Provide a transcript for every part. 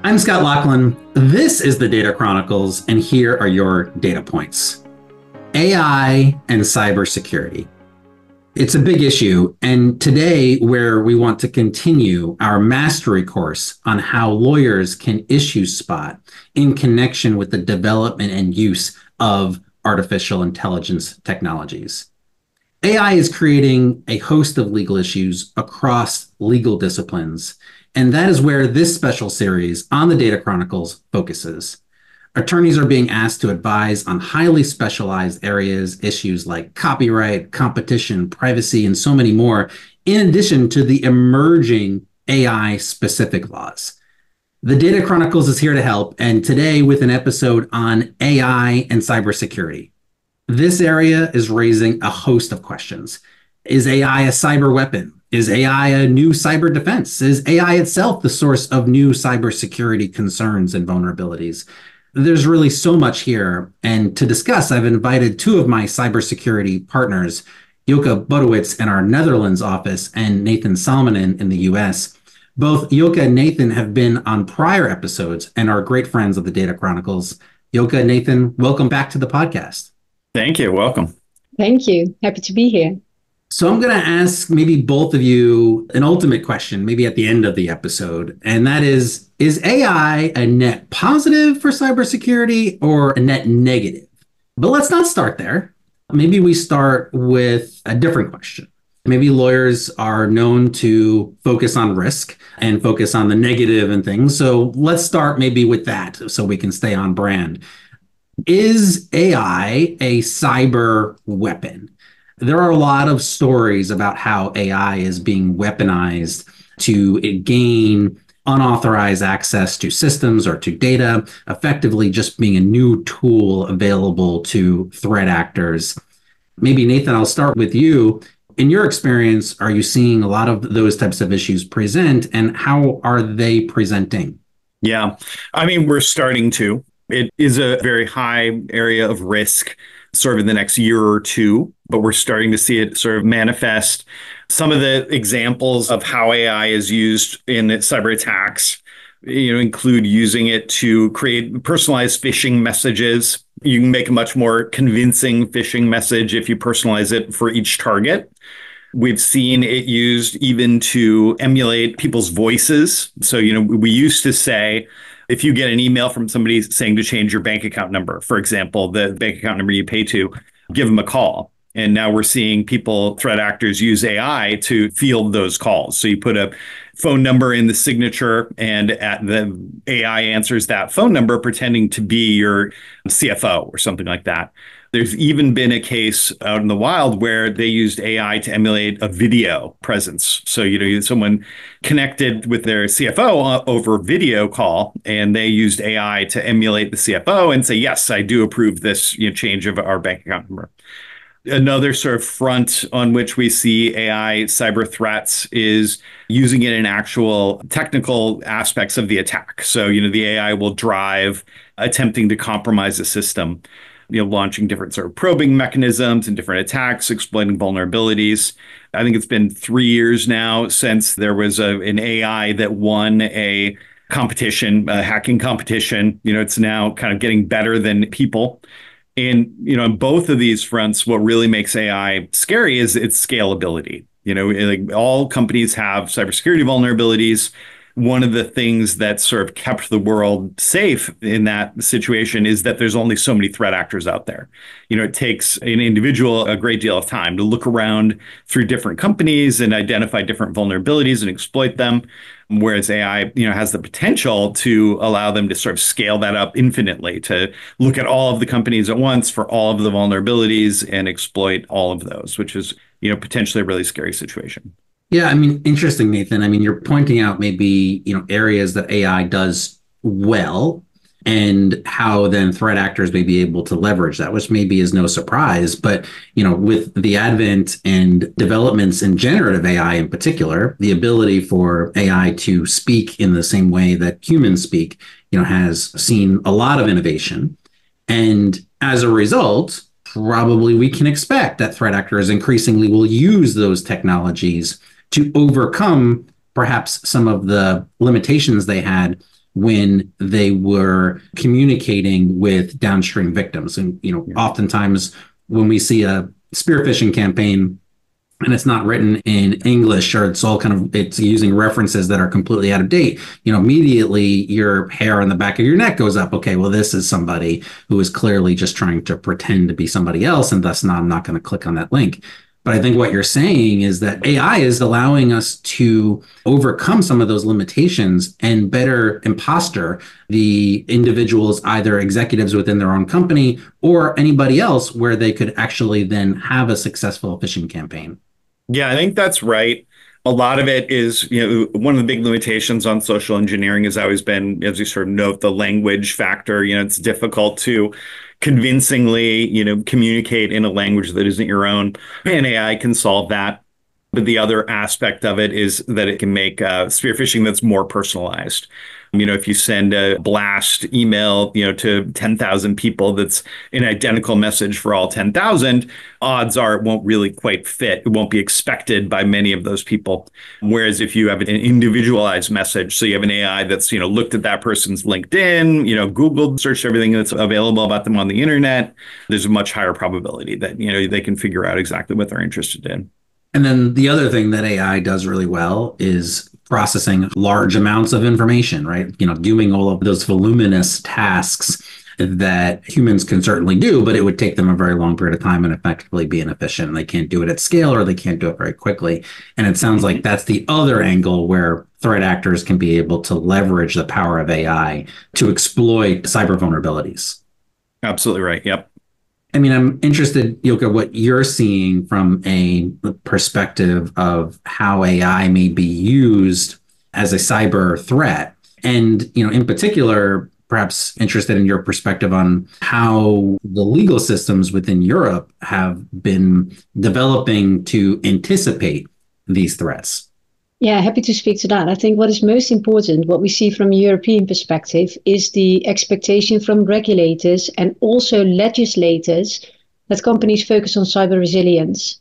I'm Scott Loughlin. This is the Data Chronicles, and here are your data points. AI and cybersecurity. It's a big issue, and today where we want to continue our mastery course on how lawyers can issue spot in connection with the development and use of artificial intelligence technologies. AI is creating a host of legal issues across legal disciplines, and that is where this special series on the Data Chronicles focuses. Attorneys are being asked to advise on highly specialized areas, issues like copyright, competition, privacy, and so many more, in addition to the emerging AI-specific laws. The Data Chronicles is here to help, and today with an episode on AI and cybersecurity. This area is raising a host of questions. Is AI a cyber weapon? Is AI a new cyber defense? Is AI itself the source of new cybersecurity concerns and vulnerabilities? There's really so much here. And to discuss, I've invited two of my cybersecurity partners, Joke Bodewits in our Netherlands office and Nathan Salminen in the US. Both Joke and Nathan have been on prior episodes and are great friends of the Data Chronicles. Joke and Nathan, welcome back to the podcast. Thank you. Welcome. Thank you. Happy to be here. So I'm going to ask maybe both of you an ultimate question, maybe at the end of the episode, and that is AI a net positive for cybersecurity or a net negative? But let's not start there. Maybe we start with a different question. Maybe lawyers are known to focus on risk and focus on the negative and things. So let's start maybe with that so we can stay on brand. Is AI a cyber weapon? There are a lot of stories about how AI is being weaponized to gain unauthorized access to systems or to data, effectively just being a new tool available to threat actors. Maybe, Nathan, I'll start with you. In your experience, are you seeing a lot of those types of issues present, and how are they presenting? Yeah, I mean, we're starting to. It is a very high area of risk sort of in the next year or two, but we're starting to see it sort of manifest. Some of the examples of how AI is used in cyber attacks, include using it to create personalized phishing messages. You can make a much more convincing phishing message if you personalize it for each target. We've seen it used even to emulate people's voices. So, we used to say, if you get an email from somebody saying to change your bank account number, for example, the bank account number you pay to, give them a call. And now we're seeing threat actors use AI to field those calls. So you put a phone number in the signature and the AI answers that phone number pretending to be your CFO or something like that. There's even been a case out in the wild where they used AI to emulate a video presence. So, someone connected with their CFO over video call, and they used AI to emulate the CFO and say, yes, I do approve this change of our bank account number. Another sort of front on which we see AI cyber threats is using it in actual technical aspects of the attack. So, the AI will drive attempting to compromise the system. Launching different sort of probing mechanisms and different attacks, exploiting vulnerabilities. I think it's been 3 years now since there was an AI that won a competition, a hacking competition. It's now kind of getting better than people. And, on both of these fronts, what really makes AI scary is its scalability. Like all companies have cybersecurity vulnerabilities. One of the things that sort of kept the world safe in that situation is that there's only so many threat actors out there. It takes an individual a great deal of time to look around through different companies and identify different vulnerabilities and exploit them. Whereas AI, has the potential to allow them to sort of scale that up infinitely, to look at all of the companies at once for all of the vulnerabilities and exploit all of those, which is, potentially a really scary situation. Yeah, interesting, Nathan. You're pointing out maybe, areas that AI does well and how then threat actors may be able to leverage that, which maybe is no surprise. But, with the advent and developments in generative AI in particular, the ability for AI to speak in the same way that humans speak, has seen a lot of innovation. And as a result, probably we can expect that threat actors increasingly will use those technologies to overcome perhaps some of the limitations they had when they were communicating with downstream victims. And, oftentimes when we see a spear phishing campaign and it's not written in English, or it's using references that are completely out of date, immediately your hair on the back of your neck goes up. Okay, well, this is somebody who is clearly just trying to pretend to be somebody else, and thus I'm not going to click on that link. But I think what you're saying is that AI is allowing us to overcome some of those limitations and better imposter the individuals, either executives within their own company or anybody else, where they could actually then have a successful phishing campaign. Yeah, I think that's right. A lot of it is, one of the big limitations on social engineering has always been, as you sort of note, the language factor. It's difficult to convincingly, communicate in a language that isn't your own. And AI can solve that. But the other aspect of it is that it can make spear phishing that's more personalized. If you send a blast email, to 10,000 people that's an identical message for all 10,000, odds are it won't really quite fit. It won't be expected by many of those people. Whereas if you have an individualized message, so you have an AI that's, looked at that person's LinkedIn, Googled, searched everything that's available about them on the internet, there's a much higher probability that, they can figure out exactly what they're interested in. And then the other thing that AI does really well is processing large amounts of information, right? Doing all of those voluminous tasks that humans can certainly do, but it would take them a very long period of time and effectively be inefficient. They can't do it at scale, or they can't do it very quickly. And it sounds like that's the other angle where threat actors can be able to leverage the power of AI to exploit cyber vulnerabilities. Absolutely right. Yep. I'm interested, Ilka, what you're seeing from a perspective of how AI may be used as a cyber threat. And, in particular, perhaps interested in your perspective on how the legal systems within Europe have been developing to anticipate these threats. Yeah, happy to speak to that. I think what is most important, what we see from a European perspective, is the expectation from regulators and also legislators that companies focus on cyber resilience.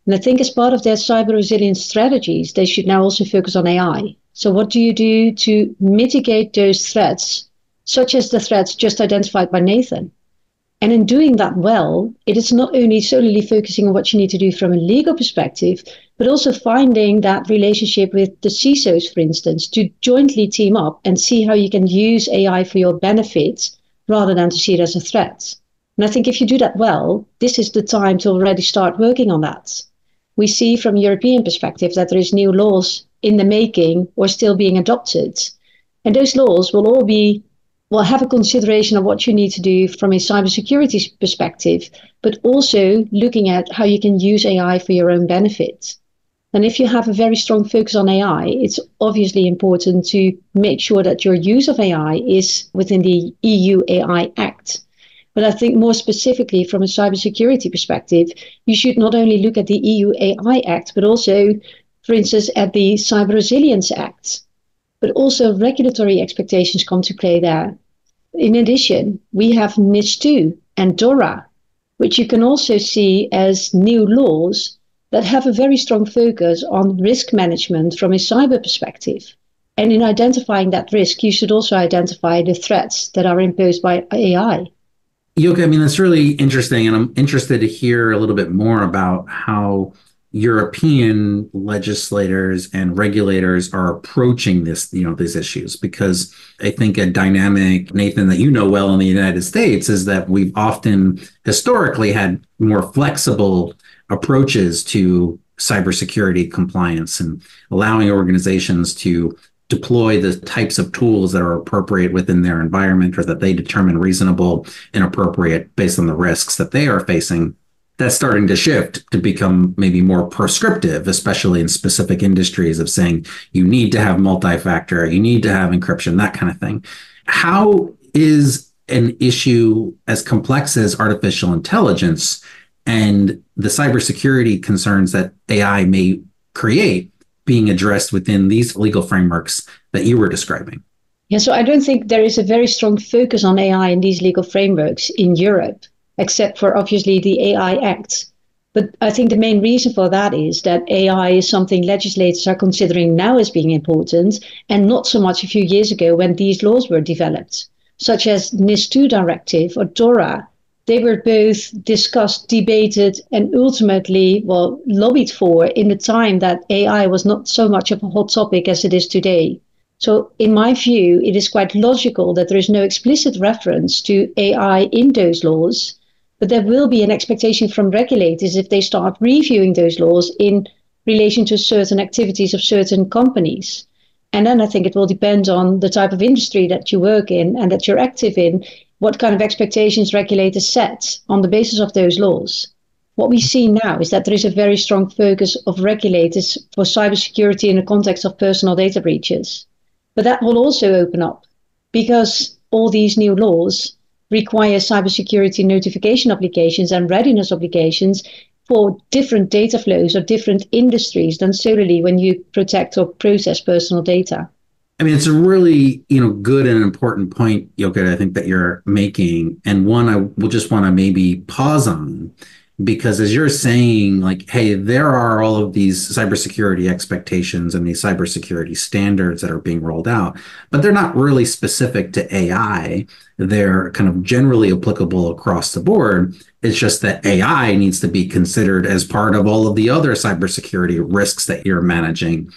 And I think as part of their cyber resilience strategies, they should now also focus on AI. So what do you do to mitigate those threats, such as the threats just identified by Nathan? And in doing that well, it is not only solely focusing on what you need to do from a legal perspective, but also finding that relationship with the CISOs, for instance, to jointly team up and see how you can use AI for your benefit rather than to see it as a threat. And I think if you do that well, this is the time to already start working on that. We see from a European perspective that there is new laws in the making or still being adopted. And those laws will all have a consideration of what you need to do from a cybersecurity perspective, but also looking at how you can use AI for your own benefit. And if you have a very strong focus on AI, it's obviously important to make sure that your use of AI is within the EU AI Act. But I think more specifically from a cybersecurity perspective, you should not only look at the EU AI Act, but also, for instance, at the Cyber Resilience Act. But also regulatory expectations come to play there. In addition, we have NIS2 and DORA, which you can also see as new laws that have a very strong focus on risk management from a cyber perspective. And in identifying that risk, you should also identify the threats that are imposed by AI. Ilka, that's really interesting. And I'm interested to hear a little bit more about how European legislators and regulators are approaching these issues, because I think a dynamic, Nathan, that well in the United States is that we've often historically had more flexible approaches to cybersecurity compliance and allowing organizations to deploy the types of tools that are appropriate within their environment, or that they determine reasonable and appropriate based on the risks that they are facing. That's starting to shift to become maybe more prescriptive, especially in specific industries, of saying you need to have multi-factor, you need to have encryption, that kind of thing. How is an issue as complex as artificial intelligence and the cybersecurity concerns that AI may create being addressed within these legal frameworks that you were describing? Yeah, so I don't think there is a very strong focus on AI in these legal frameworks in Europe, except for obviously the AI Act. But I think the main reason for that is that AI is something legislators are considering now as being important, and not so much a few years ago when these laws were developed, such as NIS2 directive or DORA. They were both discussed, debated, and ultimately, well, lobbied for in the time that AI was not so much of a hot topic as it is today. So in my view, it is quite logical that there is no explicit reference to AI in those laws, but there will be an expectation from regulators if they start reviewing those laws in relation to certain activities of certain companies. And then I think it will depend on the type of industry that you work in and that you're active in, what kind of expectations regulators set on the basis of those laws. What we see now is that there is a very strong focus of regulators for cybersecurity in the context of personal data breaches. But that will also open up because all these new laws require cybersecurity notification obligations and readiness obligations for different data flows or different industries than solely when you protect or process personal data. I mean, it's a really, good and important point, Joke, I think that you're making, and one I will just want to maybe pause on, because as you're saying, like, hey, there are all of these cybersecurity expectations and these cybersecurity standards that are being rolled out, but they're not really specific to AI. They're kind of generally applicable across the board. It's just that AI needs to be considered as part of all of the other cybersecurity risks that you're managing.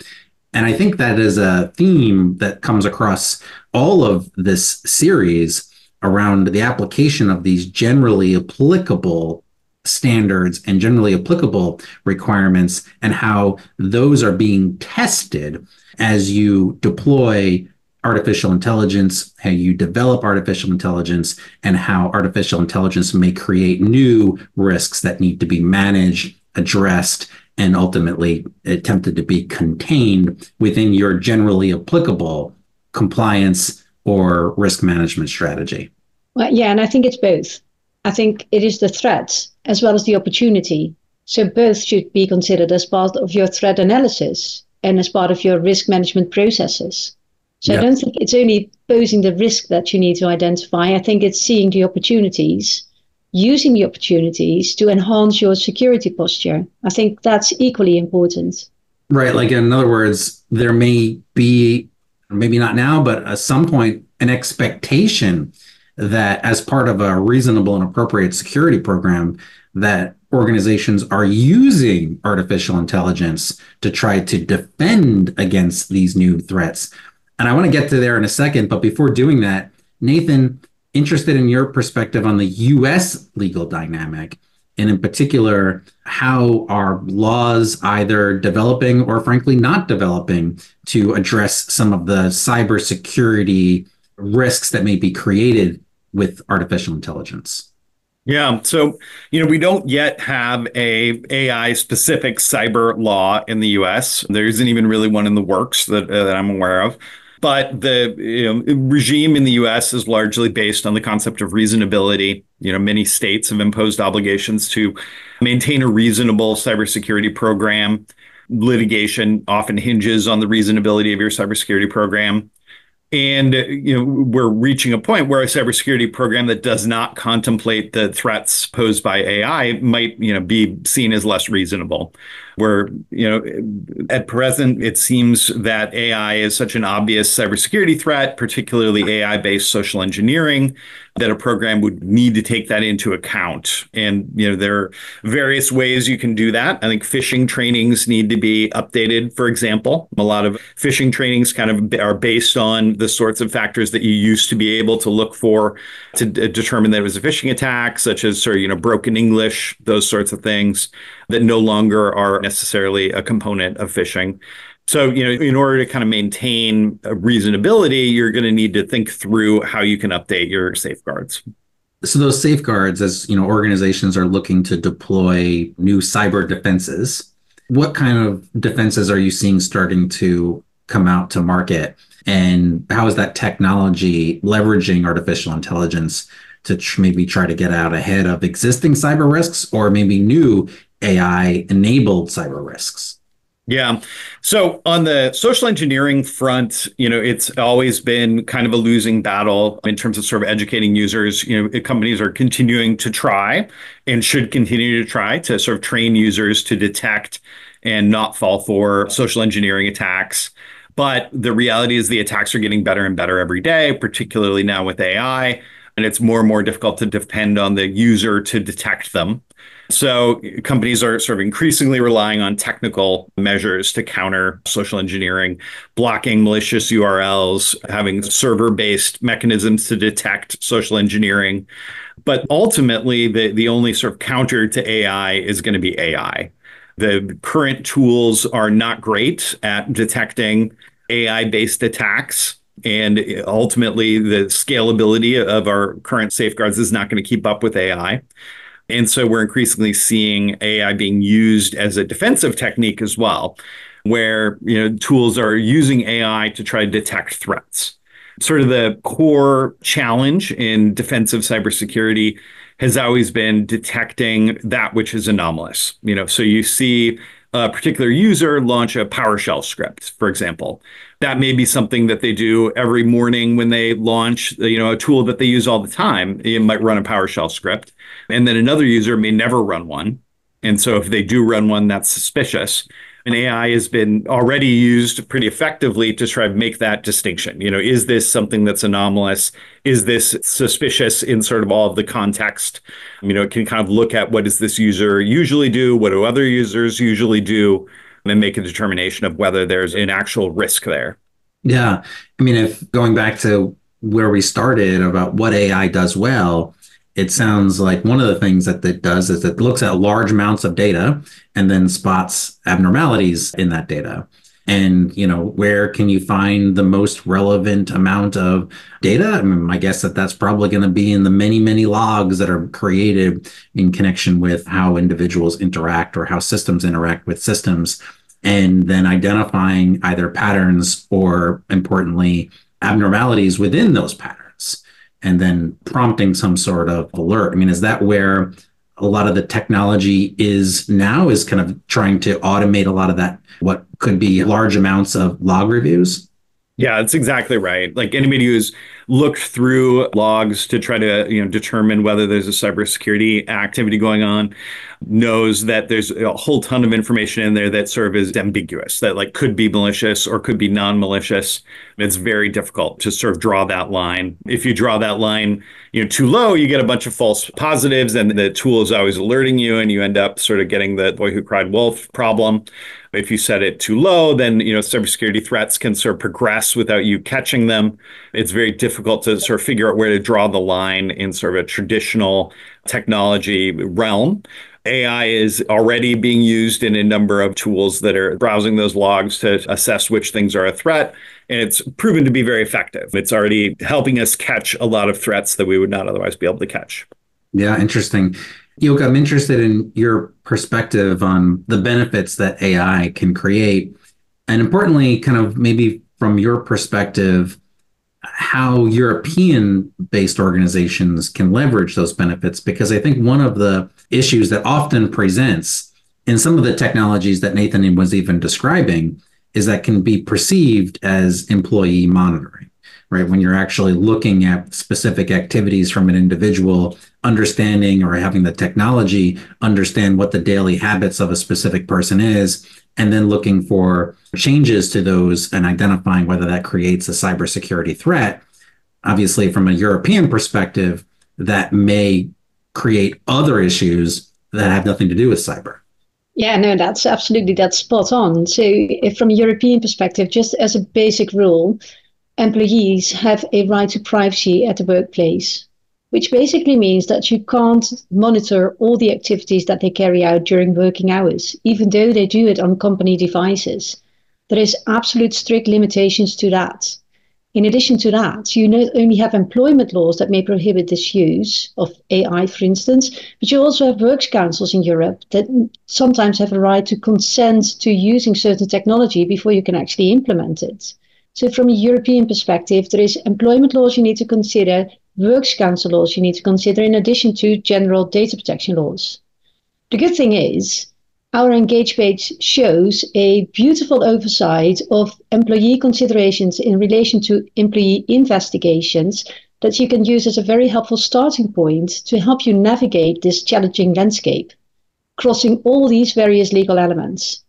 And I think that is a theme that comes across all of this series around the application of these generally applicable standards and generally applicable requirements and how those are being tested as you deploy artificial intelligence, how you develop artificial intelligence, and how artificial intelligence may create new risks that need to be managed, addressed, and ultimately attempted to be contained within your generally applicable compliance or risk management strategy. Well, yeah, and I think it's both. I think it is the threat as well as the opportunity. So both should be considered as part of your threat analysis and as part of your risk management processes. So yep. I don't think it's only posing the risk that you need to identify. I think it's seeing the opportunities, using the opportunities to enhance your security posture. I think that's equally important. Right. Like, in other words, there may be, maybe not now, but at some point, an expectation that as part of a reasonable and appropriate security program, that organizations are using artificial intelligence to try to defend against these new threats. And I want to get to there in a second, but before doing that, Nathan, interested in your perspective on the US legal dynamic, and in particular, how are laws either developing or frankly not developing to address some of the cybersecurity risks that may be created with artificial intelligence? Yeah. So, we don't yet have a AI specific cyber law in the US. There isn't even really one in the works that I'm aware of. But the regime in the US is largely based on the concept of reasonability. Many states have imposed obligations to maintain a reasonable cybersecurity program. Litigation often hinges on the reasonability of your cybersecurity program. And we're reaching a point where a cybersecurity program that does not contemplate the threats posed by AI might, be seen as less reasonable. Where, at present, it seems that AI is such an obvious cybersecurity threat, particularly AI-based social engineering, that a program would need to take that into account. And, there are various ways you can do that. I think phishing trainings need to be updated, for example. A lot of phishing trainings kind of are based on the sorts of factors that you used to be able to look for to determine that it was a phishing attack, such as broken English, those sorts of things that no longer are necessarily a component of phishing. So, in order to kind of maintain a reasonability, you're going to need to think through how you can update your safeguards. So those safeguards, as organizations are looking to deploy new cyber defenses, what kind of defenses are you seeing starting to come out to market? And how is that technology leveraging artificial intelligence to maybe try to get out ahead of existing cyber risks or maybe new AI-enabled cyber risks? Yeah. So on the social engineering front, it's always been kind of a losing battle in terms of sort of educating users. Companies are continuing to try and should continue to try to sort of train users to detect and not fall for social engineering attacks. But the reality is the attacks are getting better and better every day, particularly now with AI. And it's more and more difficult to depend on the user to detect them. So companies are sort of increasingly relying on technical measures to counter social engineering, blocking malicious URLs, having server-based mechanisms to detect social engineering. But ultimately, the only sort of counter to AI is going to be AI. The current tools are not great at detecting AI-based attacks. And ultimately, the scalability of our current safeguards is not going to keep up with AI. And so we're increasingly seeing AI being used as a defensive technique as well, where tools are using AI to try to detect threats. Sort of the core challenge in defensive cybersecurity has always been detecting that which is anomalous. So you see a particular user launch a PowerShell script, for example. That may be something that they do every morning when they launch, a tool that they use all the time. It might run a PowerShell script, and then another user may never run one. And so if they do run one, that's suspicious. And AI has been already used pretty effectively to try to make that distinction. Is this something that's anomalous? Is this suspicious in sort of all of the context? It can kind of look at what does this user usually do? What do other users usually do? And then make a determination of whether there's an actual risk there. Yeah. I mean, if going back to where we started about what AI does well, it sounds like one of the things that it does is it looks at large amounts of data and then spots abnormalities in that data. And, where can you find the most relevant amount of data? I mean, my guess that that's probably going to be in the many, many logs that are created in connection with how individuals interact or how systems interact with systems, and then identifying either patterns or, importantly, abnormalities within those patterns, and then prompting some sort of alert. I mean, is that where a lot of the technology is now, is kind of trying to automate a lot of that, what could be large amounts of log reviews? Yeah, that's exactly right. Like anybody who's looked through logs to try to, determine whether there's a cybersecurity activity going on knows that there's a whole ton of information in there that sort of is ambiguous, that like could be malicious or could be non-malicious. It's very difficult to sort of draw that line. If you draw that line, too low, you get a bunch of false positives and the tool is always alerting you and you end up sort of getting the boy who cried wolf problem. If you set it too low, then cybersecurity threats can sort of progress without you catching them. It's very difficult to sort of figure out where to draw the line in sort of a traditional technology realm. AI is already being used in a number of tools that are browsing those logs to assess which things are a threat. And it's proven to be very effective. It's already helping us catch a lot of threats that we would not otherwise be able to catch. Yeah, interesting. Yoke, I'm interested in your perspective on the benefits that AI can create. And importantly, kind of maybe from your perspective, how European-based organizations can leverage those benefits. Because I think one of the issues that often presents in some of the technologies that Nathan was even describing is that can be perceived as employee monitoring, right? When you're actually looking at specific activities from an individual, understanding or having the technology understand what the daily habits of a specific person is, and then looking for changes to those and identifying whether that creates a cybersecurity threat. Obviously, from a European perspective, that may create other issues that have nothing to do with cyber. Yeah, no, that's spot on. So if from a European perspective, just as a basic rule, employees have a right to privacy at the workplace, which basically means that you can't monitor all the activities that they carry out during working hours, even though they do it on company devices. There is absolute strict limitations to that. In addition to that, you not only have employment laws that may prohibit this use of AI, for instance, but you also have works councils in Europe that sometimes have a right to consent to using certain technology before you can actually implement it. So from a European perspective, there is employment laws you need to consider, works council laws you need to consider, in addition to general data protection laws. The good thing is, our Engage page shows a beautiful oversight of employee considerations in relation to employee investigations that you can use as a very helpful starting point to help you navigate this challenging landscape, crossing all these various legal elements.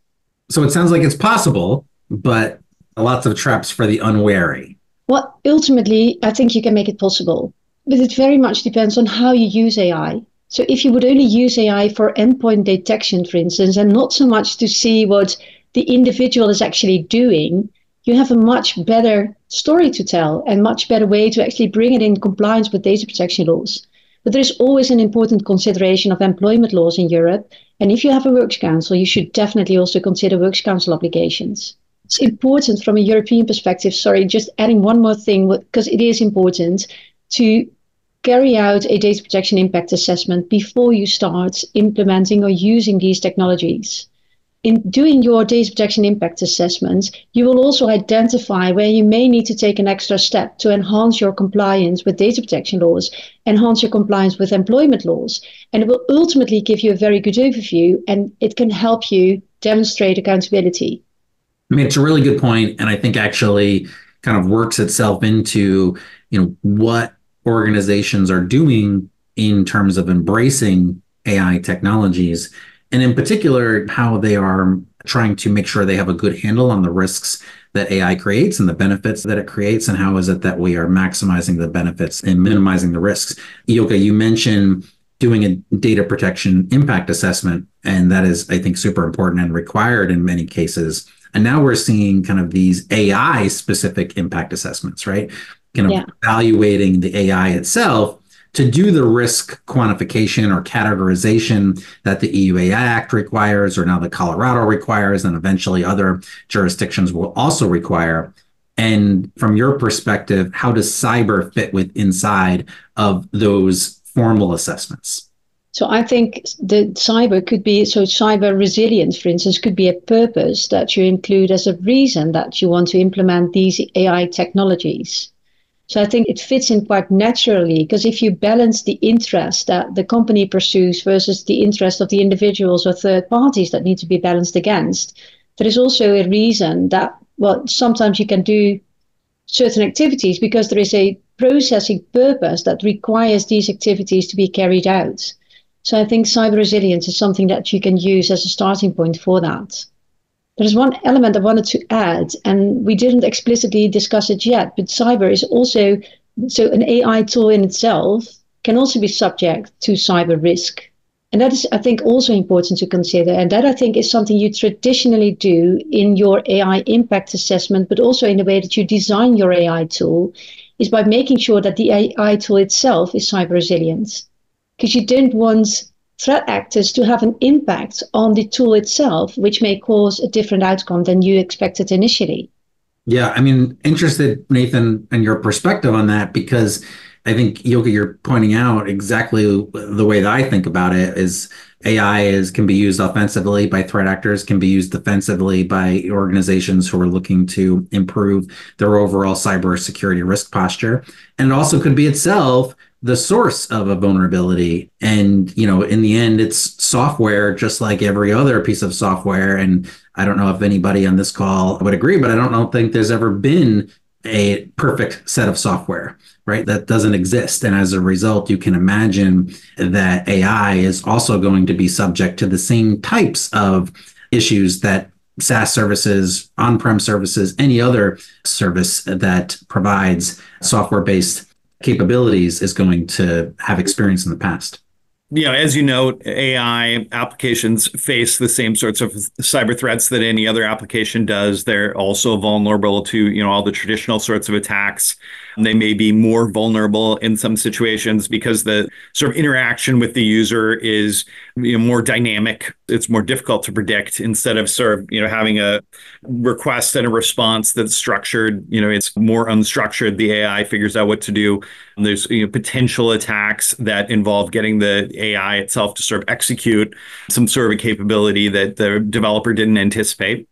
So it sounds like it's possible, but lots of traps for the unwary. Well, ultimately, I think you can make it possible, but it very much depends on how you use AI. So if you would only use AI for endpoint detection, for instance, and not so much to see what the individual is actually doing, you have a much better story to tell and much better way to actually bring it in compliance with data protection laws. But there is always an important consideration of employment laws in Europe. And if you have a works council, you should definitely also consider works council obligations. It's important from a European perspective, sorry, just adding one more thing, because it is important to carry out a data protection impact assessment before you start implementing or using these technologies. In doing your data protection impact assessments, you will also identify where you may need to take an extra step to enhance your compliance with data protection laws, enhance your compliance with employment laws, and it will ultimately give you a very good overview, and it can help you demonstrate accountability. I mean, it's a really good point, and I think actually kind of works itself into, what organizations are doing in terms of embracing AI technologies, and in particular, how they are trying to make sure they have a good handle on the risks that AI creates and the benefits that it creates, and how is it that we are maximizing the benefits and minimizing the risks. Yoka, you mentioned doing a data protection impact assessment, and that is, I think, super important and required in many cases. And now we're seeing kind of these AI specific impact assessments, right? Evaluating the AI itself to do the risk quantification or categorization that the EUA Act requires, or now the Colorado requires, and eventually other jurisdictions will also require. And from your perspective, how does cyber fit inside of those formal assessments? So I think the cyber could be, so cyber resilience, for instance, could be a purpose that you include as a reason that you want to implement these AI technologies. So I think it fits in quite naturally, because if you balance the interest that the company pursues versus the interest of the individuals or third parties that need to be balanced against, there is also a reason that, well, sometimes you can do certain activities because there is a processing purpose that requires these activities to be carried out. So I think cyber resilience is something that you can use as a starting point for that. There's one element I wanted to add, and we didn't explicitly discuss it yet, but cyber is also, so an AI tool in itself can also be subject to cyber risk. And that is, I think, also important to consider. And that, I think, is something you traditionally do in your AI impact assessment, but also in the way that you design your AI tool, is by making sure that the AI tool itself is cyber resilient. Because you don't want threat actors to have an impact on the tool itself, which may cause a different outcome than you expected initially. Yeah, I mean, interested, Nathan, in your perspective on that, because I think, Yoka, you're pointing out exactly the way that I think about it is AI can be used offensively by threat actors, can be used defensively by organizations who are looking to improve their overall cybersecurity risk posture. And it also could be itself the source of a vulnerability. And, in the end, it's software, just like every other piece of software. And I don't know if anybody on this call would agree, but I don't think there's ever been a perfect set of software, right? That doesn't exist. And as a result, you can imagine that AI is also going to be subject to the same types of issues that SaaS services, on-prem services, any other service that provides software-based capabilities is going to have experience in the past. As you note, AI applications face the same sorts of cyber threats that any other application does. They're also vulnerable to, all the traditional sorts of attacks. They may be more vulnerable in some situations because the sort of interaction with the user is more dynamic. It's more difficult to predict instead of sort of, having a request and a response that's structured. It's more unstructured. The AI figures out what to do. There's potential attacks that involve getting the AI itself to sort of execute some sort of a capability that the developer didn't anticipate.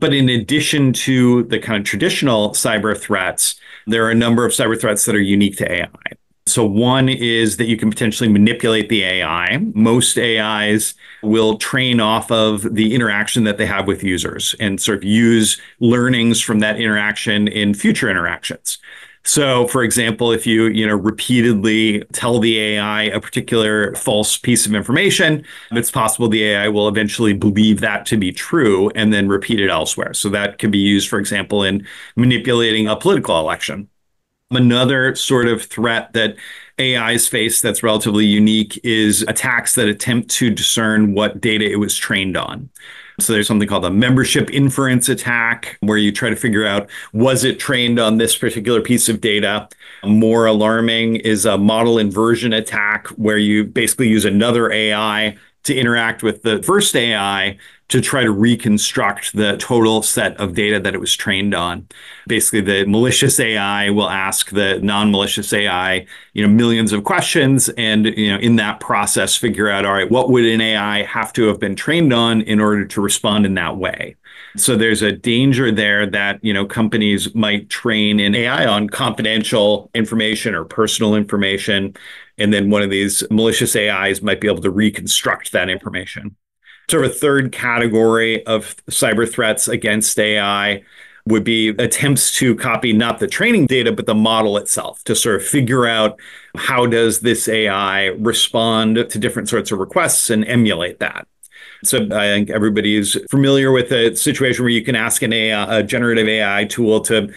But in addition to the kind of traditional cyber threats, there are a number of cyber threats that are unique to AI. So one is that you can potentially manipulate the AI. Most AIs will train off of the interaction that they have with users and sort of use learnings from that interaction in future interactions. So, for example, if you repeatedly tell the AI a particular false piece of information, it's possible the AI will eventually believe that to be true and then repeat it elsewhere. So that could be used, for example, in manipulating a political election. Another sort of threat that AIs face that's relatively unique is attacks that attempt to discern what data it was trained on. So there's something called a membership inference attack, where you try to figure out, was it trained on this particular piece of data? More alarming is a model inversion attack, where you basically use another AI to interact with the first AI to try to reconstruct the total set of data that it was trained on. Basically, the malicious AI will ask the non-malicious AI, millions of questions, and in that process, figure out, all right, what would an AI have to have been trained on in order to respond in that way? So there's a danger there that, companies might train an AI on confidential information or personal information, and then one of these malicious AIs might be able to reconstruct that information. Sort of a third category of cyber threats against AI would be attempts to copy not the training data, but the model itself, to sort of figure out, how does this AI respond to different sorts of requests and emulate that. So I think everybody is familiar with a situation where you can ask an AI, a generative AI tool to,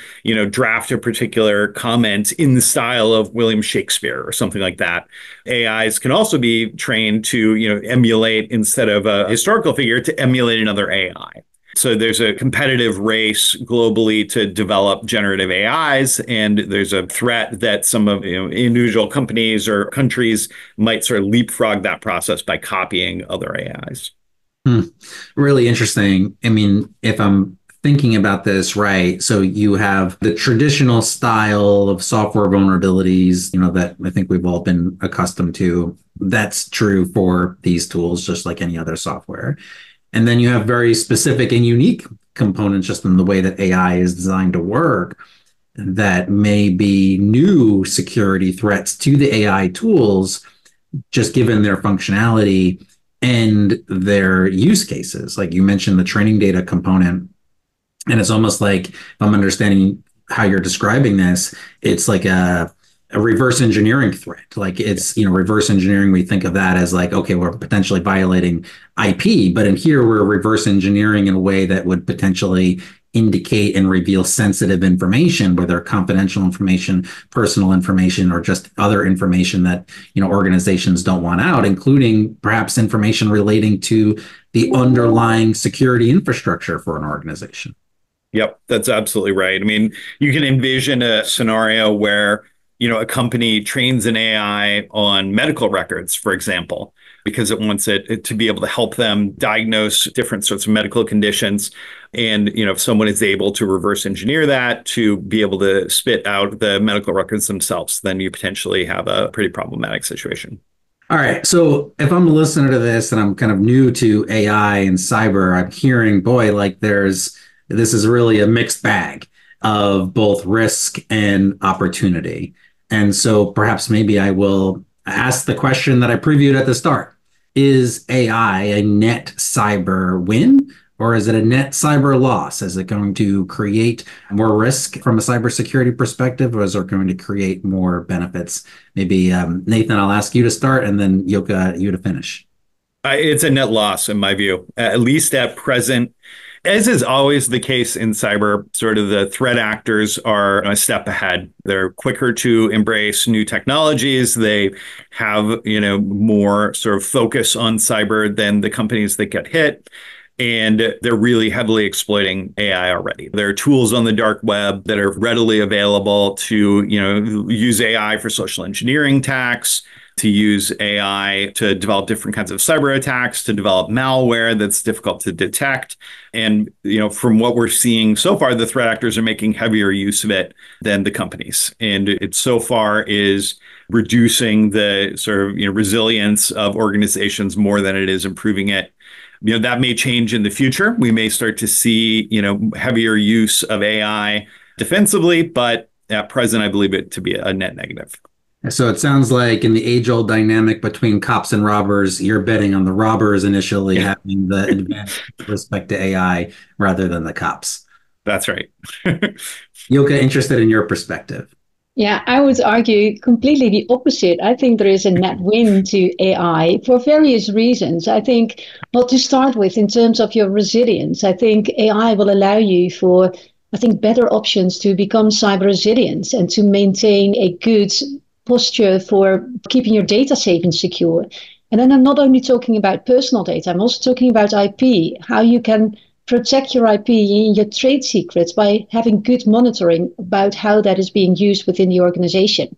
draft a particular comment in the style of William Shakespeare or something like that. AIs can also be trained to, emulate, instead of a historical figure, to emulate another AI. So there's a competitive race globally to develop generative AIs, and there's a threat that some of individual companies or countries might sort of leapfrog that process by copying other AIs. Really interesting. I mean, if I'm thinking about this right, so you have the traditional style of software vulnerabilities, that I think we've all been accustomed to. That's true for these tools, just like any other software. And then you have very specific and unique components just in the way that AI is designed to work that may be new security threats to the AI tools, just given their functionality and their use cases. Like you mentioned, the training data component. And it's almost like, if I'm understanding how you're describing this, it's like a reverse engineering threat. Like it's, reverse engineering, we think of that as like, okay, we're potentially violating IP, but in here we're reverse engineering in a way that would potentially indicate and reveal sensitive information, whether confidential information, personal information, or just other information that, organizations don't want out, including perhaps information relating to the underlying security infrastructure for an organization. Yep, that's absolutely right. I mean, you can envision a scenario where, a company trains an AI on medical records, for example, because it wants it to be able to help them diagnose different sorts of medical conditions. And, if someone is able to reverse engineer that to be able to spit out the medical records themselves, then you potentially have a pretty problematic situation. All right. So if I'm a listener to this and I'm kind of new to AI and cyber, I'm hearing, boy, like this is really a mixed bag of both risk and opportunity. And so perhaps maybe I will ask the question that I previewed at the start. Is AI a net cyber win, or is it a net cyber loss? Is it going to create more risk from a cybersecurity perspective, or is it going to create more benefits? Maybe Nathan, I'll ask you to start, and then Yoka, you to finish. It's a net loss in my view, at least at present. As is always the case in cyber, sort of the threat actors are a step ahead. They're quicker to embrace new technologies. They have, more sort of focus on cyber than the companies that get hit. And they're really heavily exploiting AI already. There are tools on the dark web that are readily available to, use AI for social engineering attacks, to use AI to develop different kinds of cyber attacks, to develop malware that's difficult to detect. And, from what we're seeing so far, the threat actors are making heavier use of it than the companies. And it so far is reducing the sort of, resilience of organizations more than it is improving it. That may change in the future. We may start to see, heavier use of AI defensively, but at present, I believe it to be a net negative. So it sounds like in the age-old dynamic between cops and robbers, you're betting on the robbers initially having the advantage with respect to AI rather than the cops. That's right. Yoka, interested in your perspective. Yeah, I would argue completely the opposite. I think there is a net win to AI for various reasons. I think, well, to start with, in terms of your resilience, I think AI will allow you for, I think, better options to become cyber resilient and to maintain a good posture for keeping your data safe and secure. And then I'm not only talking about personal data, I'm also talking about IP, how you can protect your IP and your trade secrets by having good monitoring about how that is being used within the organization.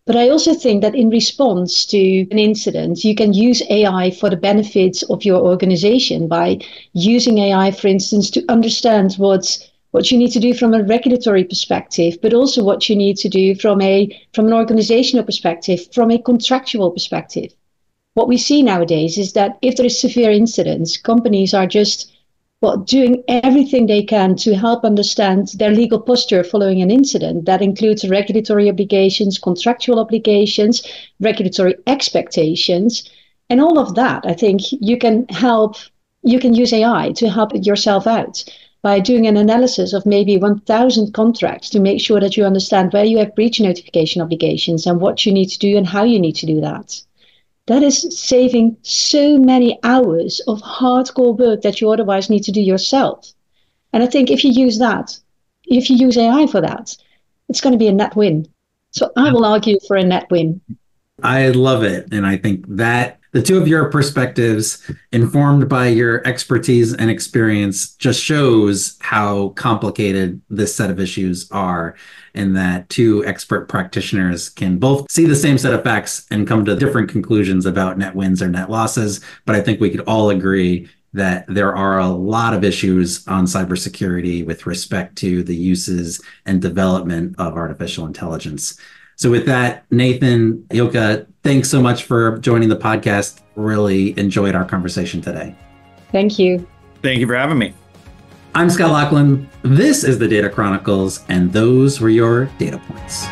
But I also think that in response to an incident, you can use AI for the benefits of your organization by using AI, for instance, to understand what you need to do from a regulatory perspective, but also what you need to do from an organizational perspective, from a contractual perspective. What we see nowadays is that if there is severe incidents, companies are just doing everything they can to help understand their legal posture following an incident. That includes regulatory obligations, contractual obligations, regulatory expectations, and all of that. I think you can use AI to help yourself out by doing an analysis of maybe 1,000 contracts to make sure that you understand where you have breach notification obligations and what you need to do and how you need to do that. That is saving so many hours of hardcore work that you otherwise need to do yourself. And I think if you use AI for that, it's going to be a net win. So I will argue for a net win. I love it. And I think that the two of your perspectives, informed by your expertise and experience, just shows how complicated this set of issues are, and that two expert practitioners can both see the same set of facts and come to different conclusions about net wins or net losses. But I think we could all agree that there are a lot of issues on cybersecurity with respect to the uses and development of artificial intelligence. So with that, Nathan, Yoka, thanks so much for joining the podcast. Really enjoyed our conversation today. Thank you. Thank you for having me. I'm Scott Loughlin. This is the Data Chronicles, and those were your data points.